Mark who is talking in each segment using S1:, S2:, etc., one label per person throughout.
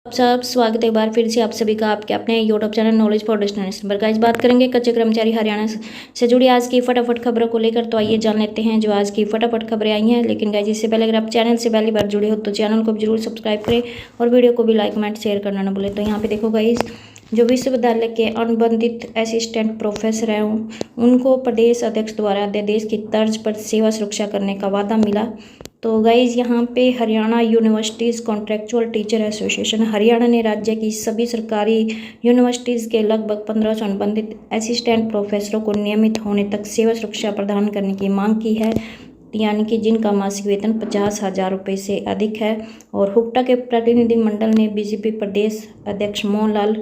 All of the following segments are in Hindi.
S1: आप सब स्वागत है एक बार फिर से आप सभी का आपके अपने YouTube channel knowledge for destination पर। गाइस बात करेंगे कच्चे कर्मचारी हरियाणा से जुड़ी आज की फटाफट खबरों को लेकर। तो आइए जान लेते हैं जो आज की फटाफट खबरें आई हैं। लेकिन गाइस इससे पहले अगर आप चैनल से पहली बार जुड़े हो तो चैनल को भी जरूर सब्सक्राइब करें और वीडियो को भी लाइक कमेंट शेयर करना ना भूलें। तो यहाँ पे देखो गाइस, जो विश्वविद्यालय के अनुबंधित असिस्टेंट प्रोफेसर हैं उनको प्रदेश अध्यक्ष द्वारा अध्यादेश की तर्ज पर सेवा सुरक्षा करने का वादा मिला। तो गाइज यहाँ पे Haryana universities contractual teacher association Haryana ने राज्य की सभी सरकारी यूनिवर्सिटीज़ के लगभग 1500 अनुबंधित असिस्टेंट प्रोफेसरों को नियमित होने तक सेवा सुरक्षा प्रदान करने की मांग की है, यानी कि जिनका मासिक वेतन 50,000 रुपये से अधिक है। और हुक्टा के प्रतिनिधिमंडल ने बीजेपी प्रदेश अध्यक्ष मोहन लाल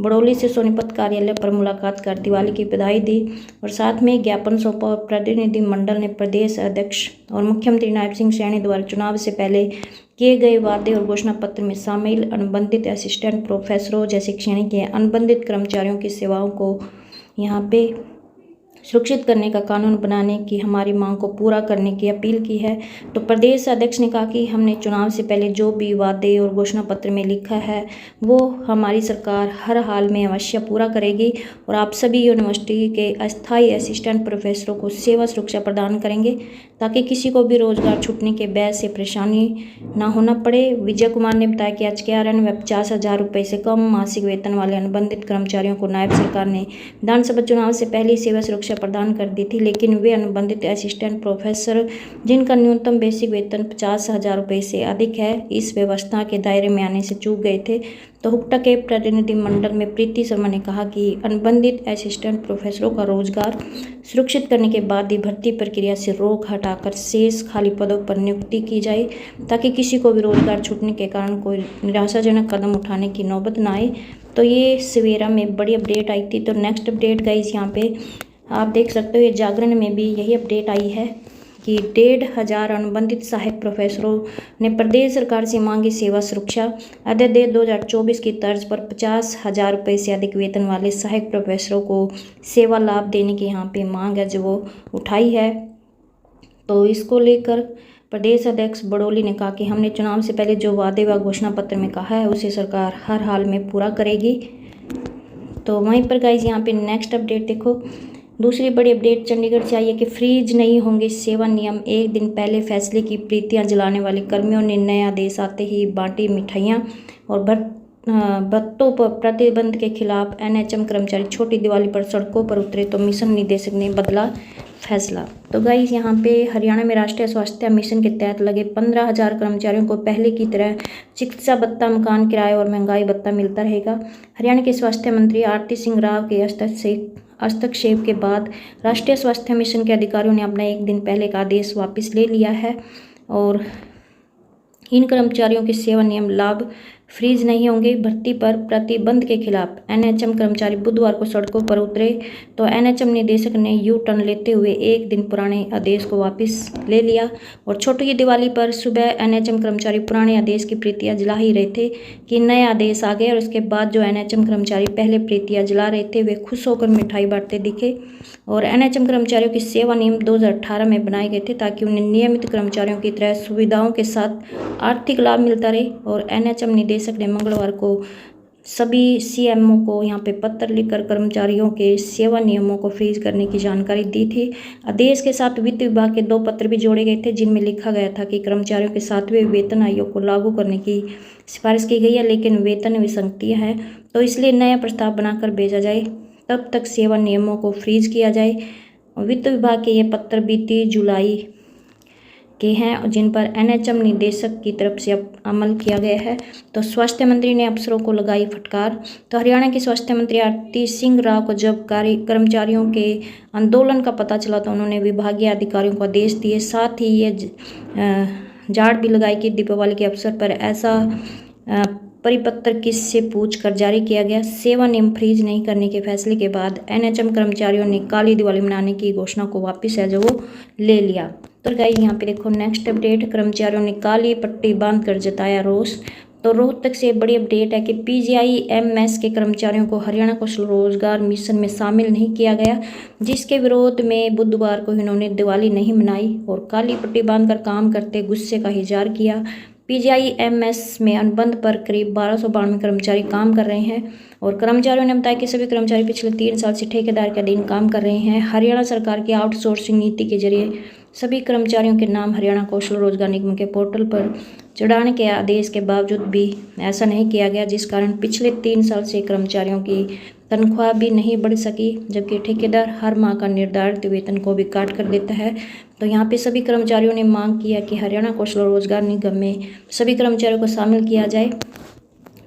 S1: बड़ौली से सोनीपत कार्यालय पर मुलाकात कर दिवाली की बधाई दी और साथ में ज्ञापन सौंपा। और प्रतिनिधिमंडल ने प्रदेश अध्यक्ष और मुख्यमंत्री नायब सिंह सैनी द्वारा चुनाव से पहले किए गए वादे और घोषणा पत्र में शामिल अनुबंधित असिस्टेंट प्रोफेसरों जैसे श्रेणी के अनुबंधित कर्मचारियों की सेवाओं को यहाँ पे सुरक्षित करने का कानून बनाने की हमारी मांग को पूरा करने की अपील की है। तो प्रदेश अध्यक्ष ने कहा कि हमने चुनाव से पहले जो भी वादे और घोषणा पत्र में लिखा है वो हमारी सरकार हर हाल में अवश्य पूरा करेगी और आप सभी यूनिवर्सिटी के अस्थायी असिस्टेंट प्रोफेसरों को सेवा सुरक्षा प्रदान करेंगे ताकि किसी को भी रोजगार छूटने के बैच से परेशानी ना होना पड़े। विजय कुमार ने बताया कि HKRN में 50,000 रुपये से कम मासिक वेतन वाले अनुबंधित कर्मचारियों को नायब सरकार ने विधानसभा चुनाव से पहले सेवा सुरक्षा प्रदान कर दी थी, लेकिन वे अनुबंधित असिस्टेंट प्रोफेसर जिनका न्यूनतम बेसिक वेतन 50,000 रुपये से अधिक है इस व्यवस्था के दायरे में आने से चूक गए थे। तो हुक्टा के प्रतिनिधिमंडल में प्रीति शर्मा ने कहा कि अनुबंधित असिस्टेंट प्रोफेसरों का रोजगार सुरक्षित करने के बाद ही भर्ती प्रक्रिया से रोक हटाकर शेष खाली पदों पर नियुक्ति की जाए ताकि किसी को भी रोजगार छूटने के कारण कोई निराशाजनक कदम उठाने की नौबत ना आए। तो ये सवेरा में बड़ी अपडेट आई थी। तो नेक्स्ट अपडेट गाइस यहाँ पे आप देख सकते हो, ये जागरण में भी यही अपडेट आई है कि 1,500 अनुबंधित सहायक प्रोफेसरों ने प्रदेश सरकार से मांगी सेवा सुरक्षा। अध्यादेश 2024 की तर्ज पर 50,000 रुपये से अधिक वेतन वाले सहायक प्रोफेसरों को सेवा लाभ देने की यहाँ पे मांग है जो वो उठाई है। तो इसको लेकर प्रदेश अध्यक्ष बड़ौली ने कहा कि हमने चुनाव से पहले जो वादे व घोषणा पत्र में कहा है उसे सरकार हर हाल में पूरा करेगी। तो वहीं पर गाइज यहाँ पे नेक्स्ट अपडेट देखो, दूसरी बड़ी अपडेट चंडीगढ़ से आई है कि फ्रीज नहीं होंगे सेवा नियम। एक दिन पहले फैसले की प्रीतियां जलाने वाले कर्मियों ने नया आदेश आते ही बांटी मिठाइयां और भत्तों पर प्रतिबंध के खिलाफ NHM कर्मचारी छोटी दिवाली पर सड़कों पर उतरे तो मिशन निदेशक ने बदला फैसला। तो गाइस यहाँ पे हरियाणा में राष्ट्रीय स्वास्थ्य मिशन के तहत लगे 15,000 कर्मचारियों को पहले की तरह चिकित्सा भत्ता, मकान किराया और महंगाई भत्ता मिलता रहेगा। हरियाणा के स्वास्थ्य मंत्री आरती सिंह राव के हस्तक्षेप के बाद राष्ट्रीय स्वास्थ्य मिशन के अधिकारियों ने अपना एक दिन पहले का आदेश वापस ले लिया है और इन कर्मचारियों के सेवा नियम लाभ फ्रीज नहीं होंगे। भर्ती पर प्रतिबंध के खिलाफ NHM कर्मचारी बुधवार को सड़कों पर उतरे तो NHM निदेशक ने यू टर्न लेते हुए एक दिन पुराने आदेश को वापस ले लिया और छोटी दिवाली पर सुबह NHM कर्मचारी पुराने आदेश की प्रीतियां जला ही रहे थे कि नया आदेश आ गया। और उसके बाद जो NHM कर्मचारी पहले प्रीतियां जला रहे थे वे खुश होकर मिठाई बांटते दिखे। और NHM कर्मचारियों की सेवा नियम 2018 में बनाए गए थे ताकि उन्हें नियमित कर्मचारियों की तरह सुविधाओं के साथ आर्थिक लाभ मिलता रहे। और NHM निदेशक ने मंगलवार को सभी CMO को यहाँ पे पत्र लिखकर कर्मचारियों के सेवा नियमों को फ्रीज करने की जानकारी दी थी। आदेश के साथ वित्त विभाग के 2 पत्र भी जोड़े गए थे जिनमें लिखा गया था कि कर्मचारियों के 7वें वेतन आयोग को लागू करने की सिफारिश की गई है, लेकिन वेतन विसंगति है तो इसलिए नया प्रस्ताव बनाकर भेजा जाए, तब तक सेवा नियमों को फ्रीज किया जाए। वित्त विभाग के ये पत्र बीती जुलाई के हैं जिन पर NHM निदेशक की तरफ से अब अमल किया गया है। तो स्वास्थ्य मंत्री ने अफसरों को लगाई फटकार। तो हरियाणा के स्वास्थ्य मंत्री आरती सिंह राव को जब कर्मचारियों के आंदोलन का पता चला तो उन्होंने विभागीय अधिकारियों को आदेश दिए। साथ ही ये झाड़ भी लगाई कि दीपावली के अवसर पर ऐसा परिपत्र किससे पूछकर जारी किया गया। सेवा नियम फ्रीज नहीं करने के फैसले के बाद NHM कर्मचारियों ने काली दिवाली मनाने की घोषणा को वापस है जो वो ले लिया। तो गाइस यहाँ पे देखो नेक्स्ट अपडेट, कर्मचारियों ने काली पट्टी बांधकर जताया रोष। तो रोहतक से बड़ी अपडेट है कि PGIMS के कर्मचारियों को हरियाणा कौशल रोजगार मिशन में शामिल नहीं किया गया, जिसके विरोध में बुधवार को इन्होंने दिवाली नहीं मनाई और काली पट्टी बांधकर काम करते गुस्से का इजहार किया। पीजीआईएमएस में अनुबंध पर करीब 1292 कर्मचारी काम कर रहे हैं और कर्मचारियों ने बताया कि सभी कर्मचारी पिछले 3 साल से ठेकेदार के अधीन काम कर रहे हैं। हरियाणा सरकार की आउटसोर्सिंग नीति के जरिए सभी कर्मचारियों के नाम हरियाणा कौशल रोजगार निगम के पोर्टल पर चढ़ाने के आदेश के बावजूद भी ऐसा नहीं किया गया, जिस कारण पिछले 3 साल से कर्मचारियों की तनख्वाह भी नहीं बढ़ सकी, जबकि ठेकेदार हर माह का निर्धारित वेतन को भी काट कर देता है। तो यहाँ पे सभी कर्मचारियों ने मांग किया कि हरियाणा कौशल रोजगार निगम में सभी कर्मचारियों को शामिल किया जाए।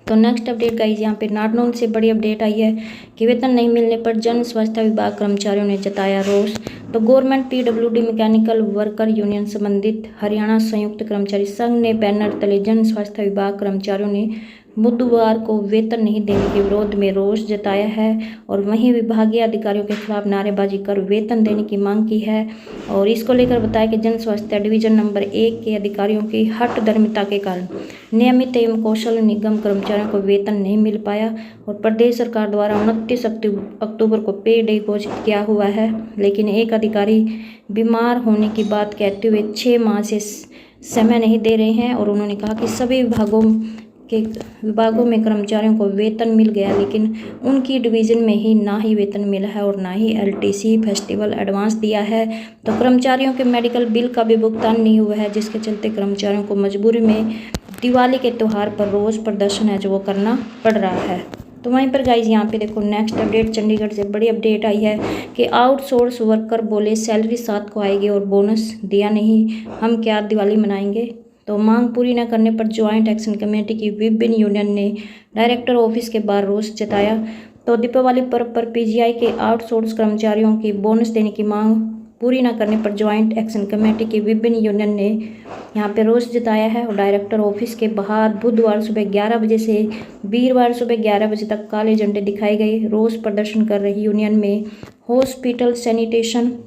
S1: तो नेक्स्ट अपडेट गाइस, यहाँ पे नारनौल से बड़ी अपडेट आई है कि वेतन नहीं मिलने पर जन स्वास्थ्य विभाग कर्मचारियों ने जताया रोष। तो government PWD mechanical worker union संबंधित हरियाणा संयुक्त कर्मचारी संघ ने बैनर तले जन स्वास्थ्य विभाग कर्मचारियों ने बुधवार को वेतन नहीं देने के विरोध में रोष जताया है और वहीं विभागीय अधिकारियों के खिलाफ नारेबाजी कर वेतन देने की मांग की है। और इसको लेकर बताया कि जन स्वास्थ्य डिवीजन नंबर 1 के अधिकारियों की हठधर्मिता के कारण नियमित एवं कौशल निगम कर्मचारियों को वेतन नहीं मिल पाया और प्रदेश सरकार द्वारा 29 अक्टूबर को पे डे घोषित किया हुआ है, लेकिन एक अधिकारी बीमार होने की बात कहते हुए 6 माह से समय नहीं दे रहे हैं। और उन्होंने कहा कि सभी विभागों में कर्मचारियों को वेतन मिल गया, लेकिन उनकी डिवीज़न में ही ना ही वेतन मिला है और ना ही एलटीसी फेस्टिवल एडवांस दिया है। तो कर्मचारियों के मेडिकल बिल का भी भुगतान नहीं हुआ है, जिसके चलते कर्मचारियों को मजबूरी में दिवाली के त्यौहार पर रोज़ प्रदर्शन है जो वो करना पड़ रहा है। तो वहीं पर गाइज यहाँ पे देखो नेक्स्ट अपडेट चंडीगढ़ से बड़ी अपडेट आई है कि आउटसोर्स वर्कर बोले सैलरी 7 को आएगी और बोनस दिया नहीं, हम क्या दिवाली मनाएंगे। तो मांग पूरी न करने पर ज्वाइंट एक्शन कमेटी की विभिन्न यूनियन ने डायरेक्टर ऑफिस के बाहर रोष जताया। तो दीपावली पर्व पर पीजीआई के आउटसोर्स कर्मचारियों की बोनस देने की मांग पूरी न करने पर ज्वाइंट एक्शन कमेटी की विभिन्न यूनियन ने यहाँ पे रोष जताया है और डायरेक्टर ऑफिस के बाहर बुधवार सुबह 11 बजे से वीरवार सुबह 11 बजे तक काले झंडे दिखाए गए। रोष प्रदर्शन कर रही यूनियन में hospital, sanitation,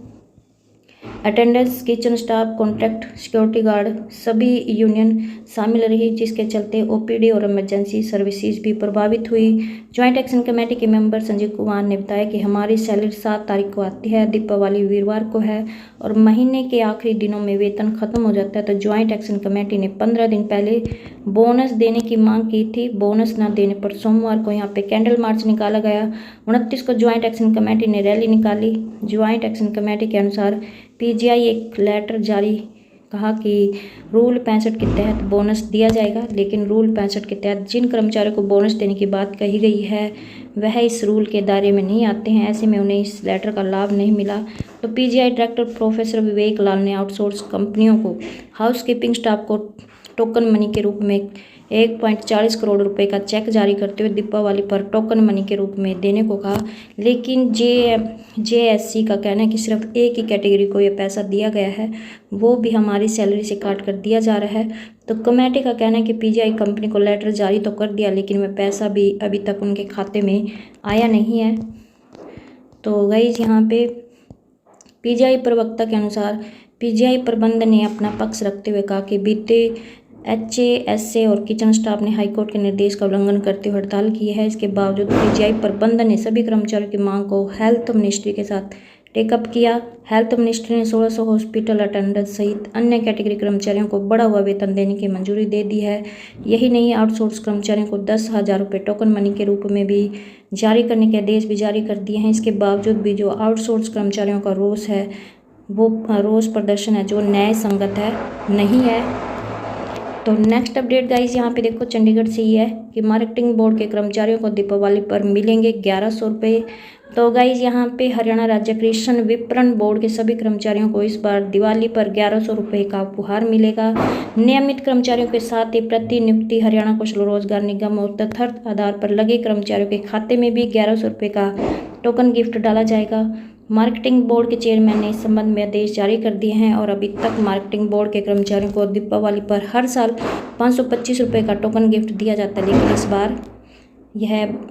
S1: attendance, kitchen staff, contract security guard सभी यूनियन शामिल रही, जिसके चलते ओपीडी और इमरजेंसी सर्विसेज भी प्रभावित हुई। ज्वाइंट एक्शन कमेटी के मेंबर संजीव कुमार ने बताया कि हमारी सैलरी 7 तारीख को आती है, दीपावली वीरवार को है और महीने के आखिरी दिनों में वेतन खत्म हो जाता है। तो ज्वाइंट एक्शन कमेटी ने 15 दिन पहले बोनस देने की मांग की थी। बोनस न देने पर सोमवार को यहाँ पे कैंडल मार्च निकाला गया। 29 को ज्वाइंट एक्शन कमेटी ने रैली निकाली। ज्वाइंट एक्शन कमेटी के अनुसार पीजीआई एक लेटर जारी कहा कि रूल 65 के तहत बोनस दिया जाएगा, लेकिन रूल 65 के तहत जिन कर्मचारियों को बोनस देने की बात कही गई है वह इस रूल के दायरे में नहीं आते हैं, ऐसे में उन्हें इस लेटर का लाभ नहीं मिला। तो पीजीआई डायरेक्टर प्रोफेसर विवेक लाल ने आउटसोर्स कंपनियों को हाउसकीपिंग स्टाफ को टोकन मनी के रूप में 1.40 करोड़ रुपए का चेक जारी करते हुए दीपावली पर टोकन मनी के रूप में देने को कहा, लेकिन जेएससी का कहना है कि सिर्फ एक ही कैटेगरी को यह पैसा दिया गया है, वो भी हमारी सैलरी से काट कर दिया जा रहा है। तो कमेटी का कहना है कि पीजीआई कंपनी को लेटर जारी तो कर दिया, लेकिन वह पैसा भी अभी तक उनके खाते में आया नहीं है। तो गाइस यहाँ पे पीजीआई प्रवक्ता के अनुसार पीजीआई प्रबंधन ने अपना पक्ष रखते हुए कहा कि बीते एचएएसए और किचन स्टाफ ने हाईकोर्ट के निर्देश का उल्लंघन करते हुए हड़ताल की है। इसके बावजूद पीजीआई प्रबंधन ने सभी कर्मचारियों की मांग को हेल्थ मिनिस्ट्री के साथ टेकअप किया। हेल्थ मिनिस्ट्री ने 1600 हॉस्पिटल अटेंडेंट सहित अन्य कैटेगरी कर्मचारियों को बढ़ा हुआ वेतन देने की मंजूरी दे दी है। यही नहीं, आउटसोर्स कर्मचारियों को 10,000 रुपये टोकन मनी के रूप में भी जारी करने के आदेश भी जारी कर दिए हैं। इसके बावजूद भी जो आउटसोर्स कर्मचारियों का रोष है वो रोष प्रदर्शन है जो न्याय संगत है नहीं है। तो नेक्स्ट अपडेट गाइस यहाँ पे देखो चंडीगढ़ से ही है कि मार्केटिंग बोर्ड के कर्मचारियों को दीपावली पर मिलेंगे 1100 रुपये। तो गाइस यहाँ पे हरियाणा राज्य कृषि विपणन बोर्ड के सभी कर्मचारियों को इस बार दिवाली पर 1100 रुपये का उपहार मिलेगा। नियमित कर्मचारियों के साथ ही प्रति नियुक्ति हरियाणा कौशल रोजगार निगम और तथार्थ आधार पर लगे कर्मचारियों के खाते में भी 1100 रुपये का टोकन गिफ्ट डाला जाएगा। मार्केटिंग बोर्ड के चेयरमैन ने इस संबंध में आदेश जारी कर दिए हैं और अभी तक मार्केटिंग बोर्ड के कर्मचारियों को दीपावली पर हर साल 525 रुपये का टोकन गिफ्ट दिया जाता है, लेकिन इस बार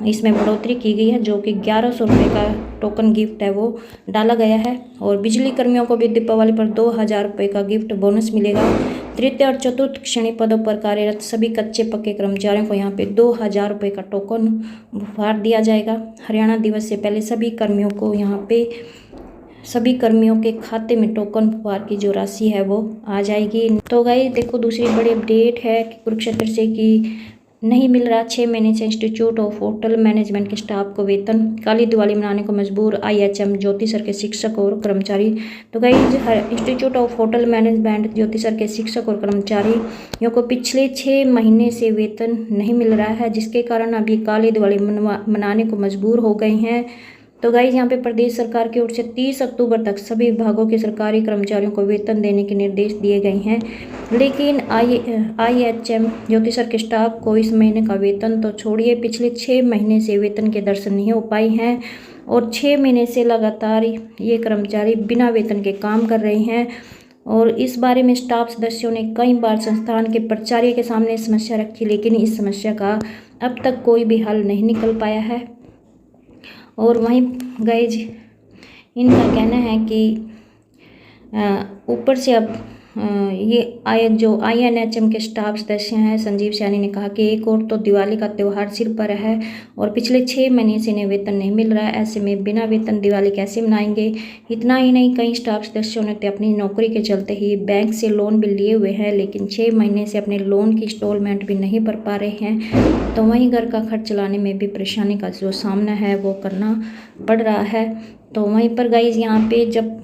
S1: इसमें बढ़ोतरी की गई है जो कि 1100 रुपये का टोकन गिफ्ट है वो डाला गया है। और बिजली कर्मियों को भी दीपावली पर 2000 रुपये का गिफ्ट बोनस मिलेगा। तृतीय और चतुर्थ श्रेणी पदों पर कार्यरत सभी कच्चे पक्के कर्मचारियों को यहाँ पे 2000 रुपये का टोकन उपहार दिया जाएगा। हरियाणा दिवस से पहले सभी कर्मियों को यहाँ पे सभी कर्मियों के खाते में टोकन वार की जो राशि है वो आ जाएगी। तो गाइस देखो दूसरी बड़ी अपडेट है कि कुरुक्षेत्र से कि नहीं मिल रहा 6 महीने से इंस्टीट्यूट ऑफ होटल मैनेजमेंट के स्टाफ को वेतन। काली दिवाली मनाने को मजबूर IHM ज्योति सर के शिक्षक और कर्मचारी। तो guys institute of hotel management Jyoti sir के शिक्षक और कर्मचारियों को पिछले 6 महीने से वेतन नहीं मिल रहा है, जिसके कारण अभी काली दिवाली मनाने को मजबूर हो गए हैं। तो गाइज यहाँ पे प्रदेश सरकार की ओर से 30 अक्टूबर तक सभी विभागों के सरकारी कर्मचारियों को वेतन देने के निर्देश दिए गए हैं, लेकिन IHM ज्योति सर के स्टाफ को इस महीने का वेतन तो छोड़िए, पिछले 6 महीने से वेतन के दर्शन नहीं हो पाए हैं और 6 महीने से लगातार ये कर्मचारी बिना वेतन के काम कर रहे हैं। और इस बारे में स्टाफ सदस्यों ने कई बार संस्थान के प्राचार्य के सामने समस्या रखी, लेकिन इस समस्या का अब तक कोई भी हल नहीं निकल पाया है। और वहीं गाइज इनका कहना है कि ऊपर से अब ये INHM के स्टाफ सदस्य हैं संजीव सैनी ने कहा कि एक और तो दिवाली का त्यौहार सिर पर है और पिछले 6 महीने से इन्हें वेतन नहीं मिल रहा है, ऐसे में बिना वेतन दिवाली कैसे मनाएंगे। इतना ही नहीं, कई स्टाफ सदस्यों ने अपनी नौकरी के चलते ही बैंक से लोन भी लिए हुए हैं, लेकिन 6 महीने से अपने लोन की इंस्टॉलमेंट भी नहीं भर पा रहे हैं। तो वहीं घर का खर्च चलाने में भी परेशानी का जो सामना है वो करना पड़ रहा है। तो वहीं पर गाइज यहाँ पे जब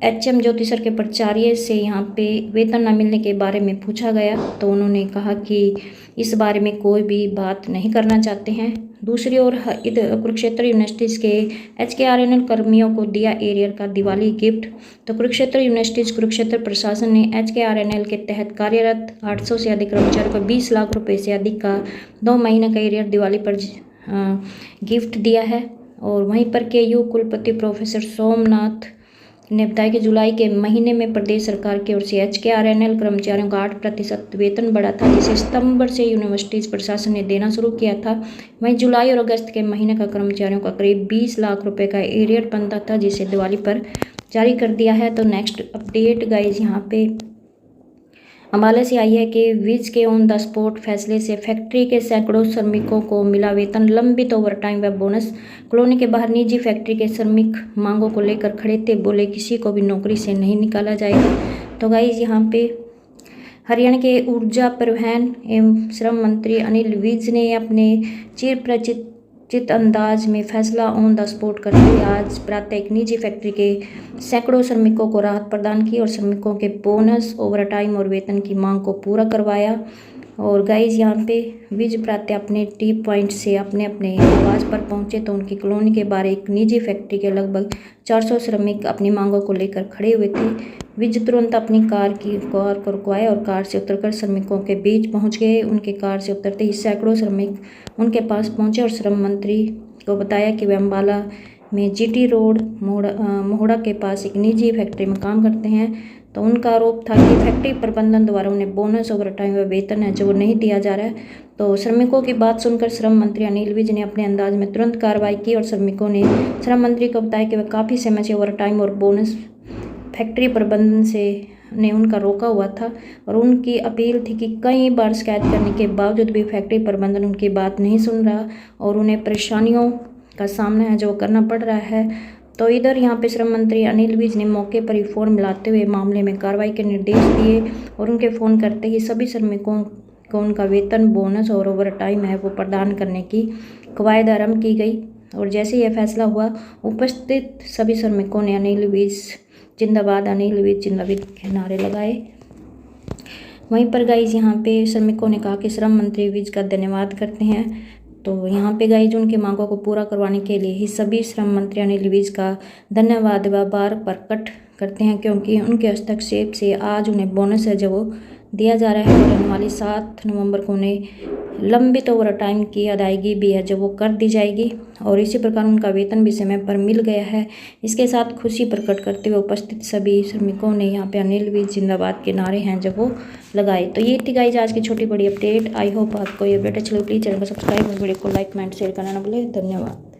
S1: IHM ज्योति सर के प्राचार्य से यहाँ पे वेतन न मिलने के बारे में पूछा गया तो उन्होंने कहा कि इस बारे में कोई भी बात नहीं करना चाहते हैं। दूसरी ओर कुरुक्षेत्र यूनिवर्सिटीज़ के HKRNL कर्मियों को दिया एरियर का दिवाली गिफ्ट। तो कुरुक्षेत्र यूनिवर्सिटीज़ कुरुक्षेत्र प्रशासन ने HKRNL के तहत कार्यरत 800 से अधिक कर्मचारियों को 20 लाख रुपये से अधिक का 2 महीने का एरियर दिवाली पर गिफ्ट दिया है। और वहीं पर KU कुलपति प्रोफेसर सोमनाथ ने बताया कि जुलाई के महीने में प्रदेश सरकार की ओर से HKRNL कर्मचारियों का 8% वेतन बढ़ा था, जिसे सितंबर से यूनिवर्सिटीज़ प्रशासन ने देना शुरू किया था। वहीं जुलाई और अगस्त के महीने का कर्मचारियों का करीब 20 लाख रुपए का एरियर बनता था, जिसे दिवाली पर जारी कर दिया है। तो नेक्स्ट अपडेट गाइज यहाँ पे अम्बाला से आई है कि विज के ऑन द स्पॉट फैसले से फैक्ट्री के सैकड़ों श्रमिकों को मिला वेतन, लंबित ओवरटाइम व बोनस। कॉलोनी के बाहर निजी फैक्ट्री के श्रमिक मांगों को लेकर खड़े थे, बोले किसी को भी नौकरी से नहीं निकाला जाएगा। तो गाइज यहाँ पे हरियाणा के ऊर्जा परिवहन एवं श्रम मंत्री अनिल विज ने अपने चिरपरिचित अंदाज में फैसला ऑन द स्पॉट करते हुए आज प्रातः एक निजी फैक्ट्री के सैकड़ों श्रमिकों को राहत प्रदान की और श्रमिकों के बोनस, ओवरटाइम और वेतन की मांग को पूरा करवाया। और गाइज यहाँ पे विज प्रातः अपने टी पॉइंट से अपने अपने आवास पर पहुंचे तो उनकी कॉलोनी के बाहर एक निजी फैक्ट्री के लगभग 400 श्रमिक अपनी मांगों को लेकर खड़े हुए थे। विज तुरंत अपनी कार को रुकवाया और कार से उतरकर श्रमिकों के बीच पहुंच गए। उनके कार से उतरते ही सैकड़ों श्रमिक उनके पास पहुंचे और श्रम मंत्री को बताया कि वे अम्बाला में GT रोड मोहड़ा के पास एक निजी फैक्ट्री में काम करते हैं। तो उनका आरोप था कि फैक्ट्री प्रबंधन द्वारा उन्हें बोनस, ओवरटाइम व वेतन है जो वो नहीं दिया जा रहा है। तो श्रमिकों की बात सुनकर श्रम मंत्री अनिल विज ने अपने अंदाज में तुरंत कार्रवाई की और श्रमिकों ने श्रम मंत्री को बताया कि वह काफ़ी समय से ओवरटाइम और बोनस फैक्ट्री प्रबंधन से ने उनका रोका हुआ था और उनकी अपील थी कि कई बार शिकायत करने के बावजूद भी फैक्ट्री प्रबंधन उनकी बात नहीं सुन रहा और उन्हें परेशानियों का सामना है जो करना पड़ रहा है। तो इधर यहाँ पे श्रम मंत्री अनिल विज ने मौके पर ही फ़ोन मिलाते हुए मामले में कार्रवाई के निर्देश दिए और उनके फ़ोन करते ही सभी श्रमिकों को उनका वेतन, बोनस और ओवरटाइम है वो प्रदान करने की कवायद आरम्भ की गई। और जैसे यह फैसला हुआ, उपस्थित सभी श्रमिकों ने अनिल विज जिंदाबाद, अनिल विज जिंदाबाद के नारे लगाए। वहीं पर गाइज यहाँ पे श्रमिकों ने कहा कि श्रम मंत्री विज का धन्यवाद करते हैं। तो यहाँ पे गाइज उनकी मांगों को पूरा करवाने के लिए ही सभी श्रम मंत्री अनिल विज का धन्यवाद व आभार प्रकट करते हैं, क्योंकि उनके हस्तक्षेप से आज उन्हें बोनस है जो वो दिया जा रहा है और आने वाली 7 नवंबर को उन्हें लंबित ओवरटाइम की अदायगी भी है जो वो कर दी जाएगी और इसी प्रकार उनका वेतन भी समय पर मिल गया है। इसके साथ खुशी प्रकट करते हुए उपस्थित सभी श्रमिकों ने यहाँ पे अनिल विज जिंदाबाद के नारे हैं जब वो लगाए। तो ये थी गाइज आज की छोटी बड़ी अपडेट। आई होप आपको ये अपडेट अच्छी लगी। प्लीज़ चैनल को सब्सक्राइब और वीडियो को लाइक, कमेंट, शेयर करना ना भूलें। धन्यवाद।